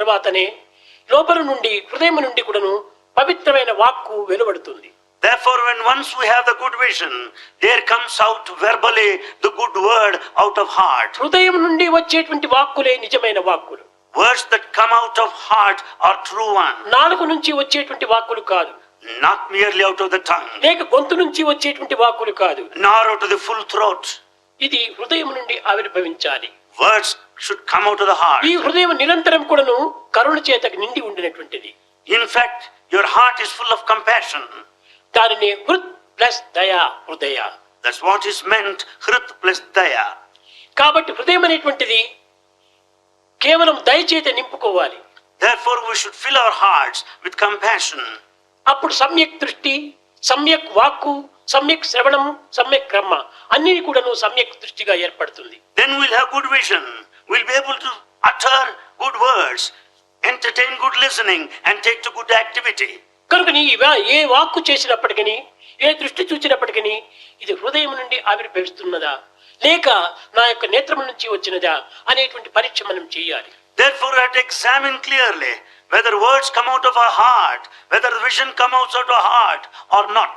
తర్వాతనే లోపల నుండి హృదయం నుండి కూడాను పవిత్రమైన వాక్కు వెలువడుతుంది. Therefore, when once we have the good vision, there comes out verbally the good word out of heart. హృదయం నుండి వచ్చేటువంటి వాక్కులే నిజమైన వాక్కులు. Words that come out of heart are true ones. నాలుక నుంచి వచ్చేటువంటి వాక్కులు కాదు. Not merely out of the tongue. లేక గొంతు నుంచి వచ్చేటువంటి వాక్కులు కాదు. Nor out of the full throat. ఇది హృదయం నుండి ఆవిర్భవించాలి. Words should come out of the heart. ఈ హృదయం నిరంతరం కూడాను కరుణ చేత నిండి ఉండినటువంటిది. In fact, your heart is full of compassion. దానిని హృత్ ప్లస్ దయా హృదయ. That's what is meant, hrit plus daya. కాబట్టి హృదయం అనేటువంటిది కేవలం దయ చేత నింపుకోవాలి. Therefore, we should fill our hearts with compassion. అప్పుడు సమ్యక్ దృష్టి, సమ్యక్ వాక్కు, సమ్యక్ శ్రవణం, సమ్యక్ కర్మ అన్ని కూడాను సమ్యక్ దృష్టిగా ఏర్పడుతుంది. Then we'll have good vision. We'll be able to utter good words, entertain good listening, and take to good activity. కనుక ఏ వాక్కు చేసినప్పటికీ, ఏ దృష్టి చూచినప్పటికీ ఇది హృదయం నుండి ఆవిర్భవిస్తున్నదా లేక నా యొక్క నేత్రం నుంచి వచ్చినదా అనేటువంటి పరీక్ష మనం చేయాలి. Therefore, I have to examine clearly whether words come out of our heart, whether the vision comes out of our heart or not.